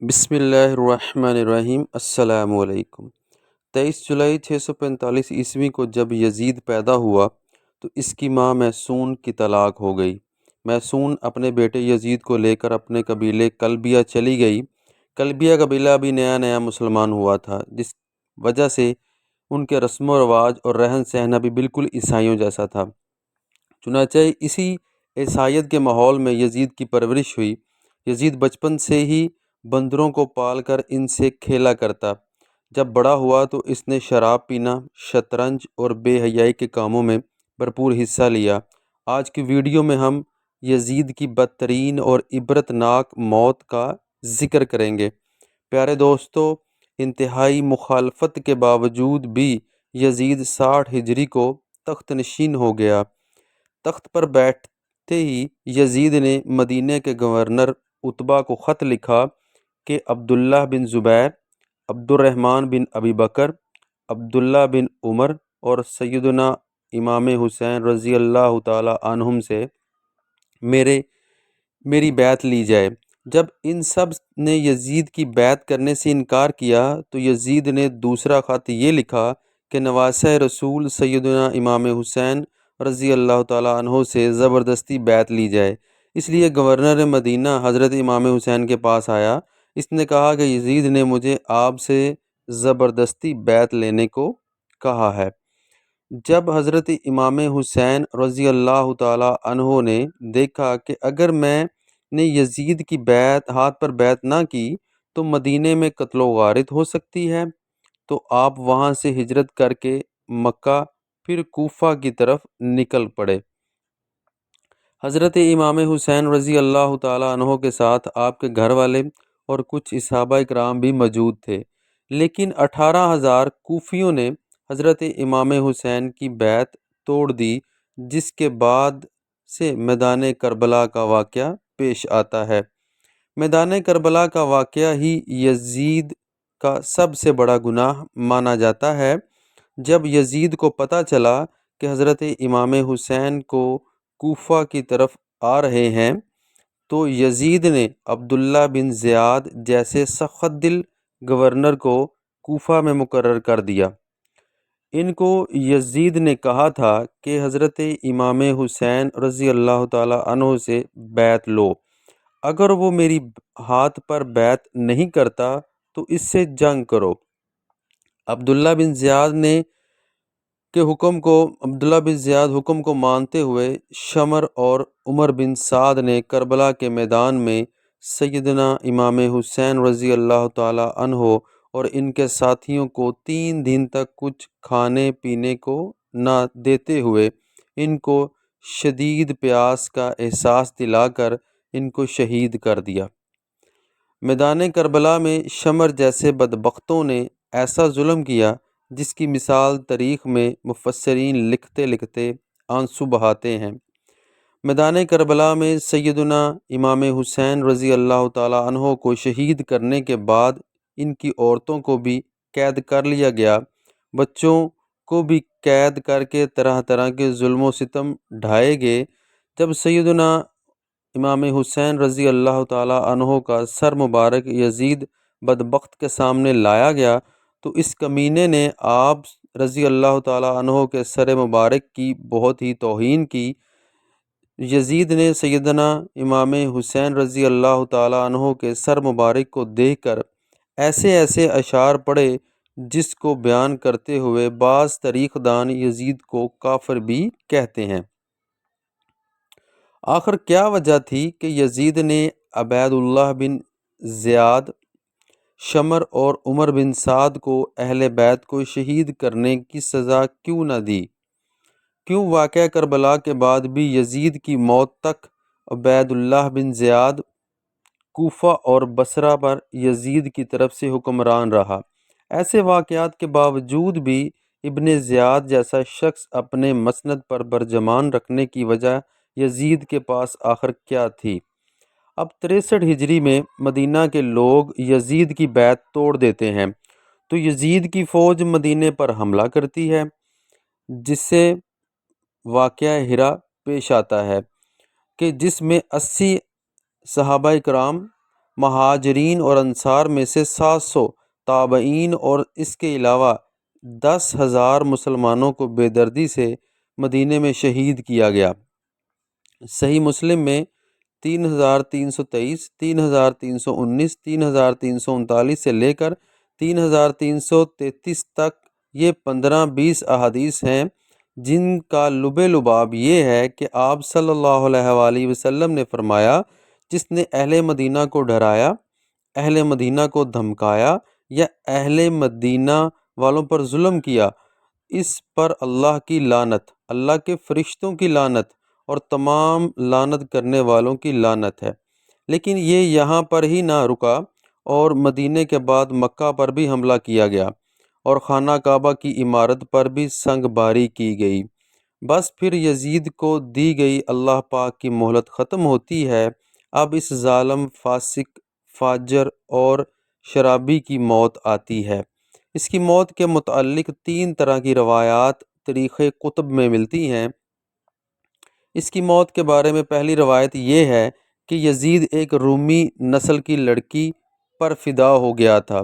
بسم اللہ الرحمن الرحیم۔ السلام علیکم۔ 23 جولائی 645 کو جب یزید پیدا ہوا تو اس کی ماں محسون کی طلاق ہو گئی۔ محسون اپنے بیٹے یزید کو لے کر اپنے قبیلے کلبیہ چلی گئی۔ کلبیہ قبیلہ ابھی نیا نیا مسلمان ہوا تھا، جس وجہ سے ان کے رسم و رواج اور رہن سہن بھی بالکل عیسائیوں جیسا تھا۔ چنانچہ اسی عیسائیت کے ماحول میں یزید کی پرورش ہوئی۔ یزید بچپن سے ہی بندروں کو پال کر ان سے کھیلا کرتا۔ جب بڑا ہوا تو اس نے شراب پینا، شطرنج اور بے حیائی کے کاموں میں بھرپور حصہ لیا۔ آج کی ویڈیو میں ہم یزید کی بدترین اور عبرت ناک موت کا ذکر کریں گے۔ پیارے دوستو، انتہائی مخالفت کے باوجود بھی یزید 60 ہجری کو تخت نشین ہو گیا۔ تخت پر بیٹھتے ہی یزید نے مدینہ کے گورنر عتبہ کو خط لکھا کہ عبداللہ بن زبیر، عبد الرحمن بن ابی بکر، عبداللہ بن عمر اور سیدنا امام حسین رضی اللہ تعالی عنہم سے میری بیعت لی جائے۔ جب ان سب نے یزید کی بیعت کرنے سے انکار کیا تو یزید نے دوسرا خط یہ لکھا کہ نواسہ رسول سیدنا امام حسین رضی اللہ تعالیٰ عنہ سے زبردستی بیعت لی جائے۔ اس لیے گورنر مدینہ حضرت امام حسین کے پاس آیا۔ اس نے کہا کہ یزید نے مجھے آپ سے زبردستی بیعت لینے کو کہا ہے۔ جب حضرت امام حسین رضی اللہ تعالیٰ عنہ نے دیکھا کہ اگر میں نے یزید کی ہاتھ پر بیعت نہ کی تو مدینہ میں قتل و غارت ہو سکتی ہے، تو آپ وہاں سے ہجرت کر کے مکہ پھر کوفہ کی طرف نکل پڑے۔ حضرت امام حسین رضی اللہ تعالیٰ عنہ کے ساتھ آپ کے گھر والے اور کچھ صحابہ کرام بھی موجود تھے، لیکن 18,000 کوفیوں نے حضرت امام حسین کی بیعت توڑ دی، جس کے بعد سے میدان کربلا کا واقعہ پیش آتا ہے۔ میدان کربلا کا واقعہ ہی یزید کا سب سے بڑا گناہ مانا جاتا ہے۔ جب یزید کو پتہ چلا کہ حضرت امام حسین کو کوفہ کی طرف آ رہے ہیں تو یزید نے عبداللہ بن زیاد جیسے سخت دل گورنر کو کوفہ میں مقرر کر دیا۔ ان کو یزید نے کہا تھا کہ حضرت امام حسین رضی اللہ تعالی عنہ سے بیعت لو، اگر وہ میری ہاتھ پر بیعت نہیں کرتا تو اس سے جنگ کرو۔ عبداللہ بن زیاد حکم کو مانتے ہوئے شمر اور عمر بن سعد نے کربلا کے میدان میں سیدنا امام حسین رضی اللہ تعالی عنہ اور ان کے ساتھیوں کو 3 دن تک کچھ کھانے پینے کو نہ دیتے ہوئے ان کو شدید پیاس کا احساس دلا کر ان کو شہید کر دیا۔ میدان کربلا میں شمر جیسے بدبختوں نے ایسا ظلم کیا جس کی مثال تاریخ میں مفسرین لکھتے لکھتے آنسو بہاتے ہیں۔ میدان کربلا میں سیدنا امام حسین رضی اللہ تعالی عنہ کو شہید کرنے کے بعد ان کی عورتوں کو بھی قید کر لیا گیا، بچوں کو بھی قید کر کے طرح طرح کے ظلم و ستم ڈھائے گئے۔ جب سیدنا امام حسین رضی اللہ تعالی عنہ کا سر مبارک یزید بدبخت کے سامنے لایا گیا تو اس کمینے نے آپ رضی اللہ تعالی عنہ کے سر مبارک کی بہت ہی توہین کی۔ یزید نے سیدنا امام حسین رضی اللہ تعالی عنہ کے سر مبارک کو دیکھ کر ایسے ایسے اشعار پڑھے جس کو بیان کرتے ہوئے بعض تاریخ دان یزید کو کافر بھی کہتے ہیں۔ آخر کیا وجہ تھی کہ یزید نے عبید اللہ بن زیاد، شمر اور عمر بن سعد کو اہل بیت کو شہید کرنے کی سزا کیوں نہ دی؟ کیوں واقعہ کربلا کے بعد بھی یزید کی موت تک عبید اللہ بن زیاد کوفہ اور بصرہ پر یزید کی طرف سے حکمران رہا؟ ایسے واقعات کے باوجود بھی ابن زیاد جیسا شخص اپنے مسند پر برجمان رکھنے کی وجہ یزید کے پاس آخر کیا تھی؟ اب 63 ہجری میں مدینہ کے لوگ یزید کی بیعت توڑ دیتے ہیں تو یزید کی فوج مدینہ پر حملہ کرتی ہے، جس سے واقعہ ہرا پیش آتا ہے کہ جس میں 80 صحابہ کرام مہاجرین اور انصار میں سے 700 تابعین اور اس کے علاوہ 10,000 مسلمانوں کو بے دردی سے مدینے میں شہید کیا گیا۔ صحیح مسلم میں 3,323، 3,319، 3,339 سے لے کر 3,333 تک یہ 15-20 احادیث ہیں جن کا لب لباب یہ ہے کہ آپ صلی اللہ علیہ وآلہ وسلم نے فرمایا، جس نے اہل مدینہ کو ڈرایا، اہل مدینہ کو دھمکایا یا اہل مدینہ والوں پر ظلم کیا، اس پر اللہ کی لعنت، اللہ کے فرشتوں کی لعنت اور تمام لعنت کرنے والوں کی لعنت ہے۔ لیکن یہ یہاں پر ہی نہ رکا اور مدینے کے بعد مکہ پر بھی حملہ کیا گیا اور خانہ کعبہ کی عمارت پر بھی سنگ باری کی گئی۔ بس پھر یزید کو دی گئی اللہ پاک کی مہلت ختم ہوتی ہے۔ اب اس ظالم، فاسق، فاجر اور شرابی کی موت آتی ہے۔ اس کی موت کے متعلق 3 طرح کی روایات تاریخ کتب میں ملتی ہیں۔ اس کی موت کے بارے میں پہلی روایت یہ ہے کہ یزید ایک رومی نسل کی لڑکی پر فدا ہو گیا تھا۔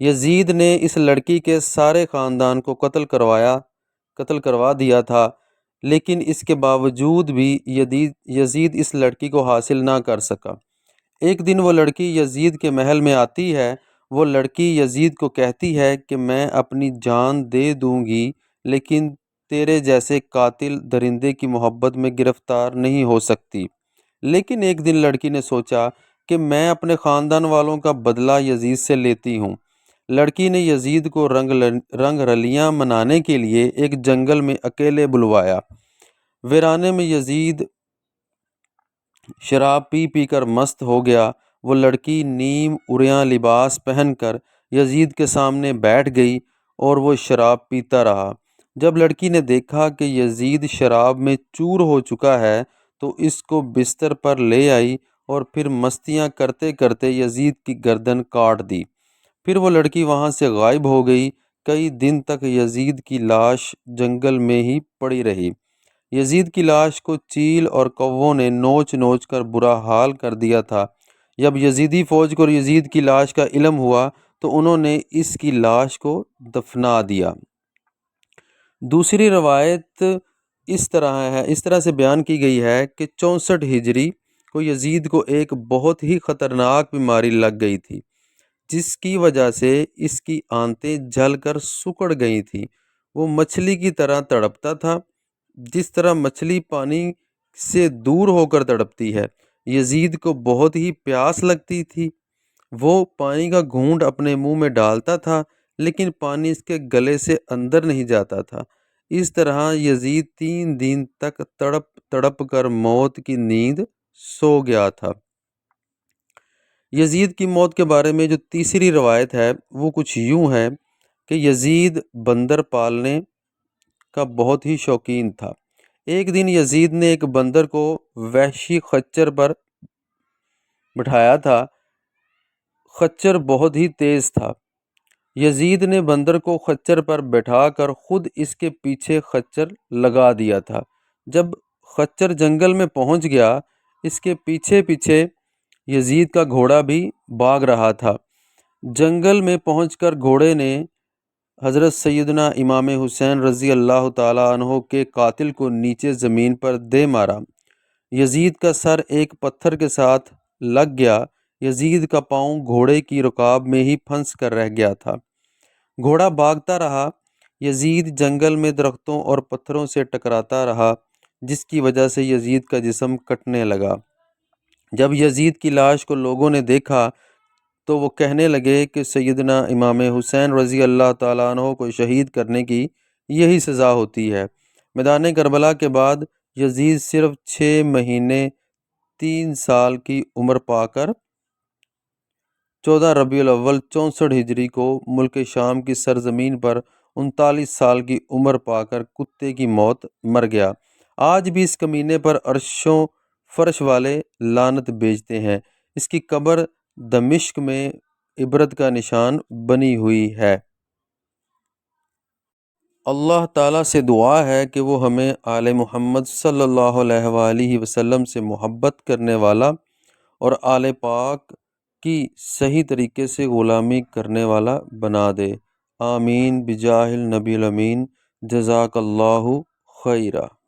یزید نے اس لڑکی کے سارے خاندان کو قتل کروا دیا تھا، لیکن اس کے باوجود بھی یزید اس لڑکی کو حاصل نہ کر سکا۔ ایک دن وہ لڑکی یزید کے محل میں آتی ہے۔ وہ لڑکی یزید کو کہتی ہے کہ میں اپنی جان دے دوں گی لیکن تیرے جیسے قاتل درندے کی محبت میں گرفتار نہیں ہو سکتی۔ لیکن ایک دن لڑکی نے سوچا کہ میں اپنے خاندان والوں کا بدلہ یزید سے لیتی ہوں۔ لڑکی نے یزید کو رنگ رلیاں منانے کے لیے ایک جنگل میں اکیلے بلوایا۔ ویرانے میں یزید شراب پی پی کر مست ہو گیا۔ وہ لڑکی نیم عریاں لباس پہن کر یزید کے سامنے بیٹھ گئی اور وہ شراب پیتا رہا۔ جب لڑکی نے دیکھا کہ یزید شراب میں چور ہو چکا ہے تو اس کو بستر پر لے آئی اور پھر مستیاں کرتے کرتے یزید کی گردن کاٹ دی۔ پھر وہ لڑکی وہاں سے غائب ہو گئی۔ کئی دن تک یزید کی لاش جنگل میں ہی پڑی رہی۔ یزید کی لاش کو چیل اور کووں نے نوچ نوچ کر برا حال کر دیا تھا۔ جب یزیدی فوج کو یزید کی لاش کا علم ہوا تو انہوں نے اس کی لاش کو دفنا دیا۔ دوسری روایت اس طرح سے بیان کی گئی ہے کہ 64 ہجری کو یزید کو ایک بہت ہی خطرناک بیماری لگ گئی تھی، جس کی وجہ سے اس کی آنتیں جل کر سکڑ گئی تھیں۔ وہ مچھلی کی طرح تڑپتا تھا، جس طرح مچھلی پانی سے دور ہو کر تڑپتی ہے۔ یزید کو بہت ہی پیاس لگتی تھی۔ وہ پانی کا گھونٹ اپنے منہ میں ڈالتا تھا لیکن پانی اس کے گلے سے اندر نہیں جاتا تھا۔ اس طرح یزید 3 دن تک تڑپ تڑپ کر موت کی نیند سو گیا تھا۔ یزید کی موت کے بارے میں جو تیسری روایت ہے وہ کچھ یوں ہے کہ یزید بندر پالنے کا بہت ہی شوقین تھا۔ ایک دن یزید نے ایک بندر کو وحشی خچر پر بٹھایا تھا۔ خچر بہت ہی تیز تھا۔ یزید نے بندر کو خچر پر بٹھا کر خود اس کے پیچھے خچر لگا دیا تھا۔ جب خچر جنگل میں پہنچ گیا، اس کے پیچھے پیچھے یزید کا گھوڑا بھی بھاگ رہا تھا۔ جنگل میں پہنچ کر گھوڑے نے حضرت سیدنا امام حسین رضی اللہ تعالیٰ عنہ کے قاتل کو نیچے زمین پر دے مارا۔ یزید کا سر ایک پتھر کے ساتھ لگ گیا۔ یزید کا پاؤں گھوڑے کی رکاب میں ہی پھنس کر رہ گیا تھا۔ گھوڑا بھاگتا رہا۔ یزید جنگل میں درختوں اور پتھروں سے ٹکراتا رہا، جس کی وجہ سے یزید کا جسم کٹنے لگا۔ جب یزید کی لاش کو لوگوں نے دیکھا تو وہ کہنے لگے کہ سیدنا امام حسین رضی اللہ تعالیٰ عنہ کو شہید کرنے کی یہی سزا ہوتی ہے۔ میدان کربلا کے بعد یزید صرف 6 مہینے 3 سال کی عمر پا کر 14 ربیع الاول 64 ہجری کو ملک شام کی سرزمین پر 39 سال کی عمر پا کر کتے کی موت مر گیا۔ آج بھی اس کمینے پر عرش و فرش والے لعنت بھیجتے ہیں۔ اس کی قبر دمشق میں عبرت کا نشان بنی ہوئی ہے۔ اللہ تعالیٰ سے دعا ہے کہ وہ ہمیں آل محمد صلی اللہ علیہ وآلہ وسلم سے محبت کرنے والا اور آل پاک کی صحیح طریقے سے غلامی کرنے والا بنا دے۔ آمین بجاہ النبی الامین۔ جزاک اللہ خیرہ۔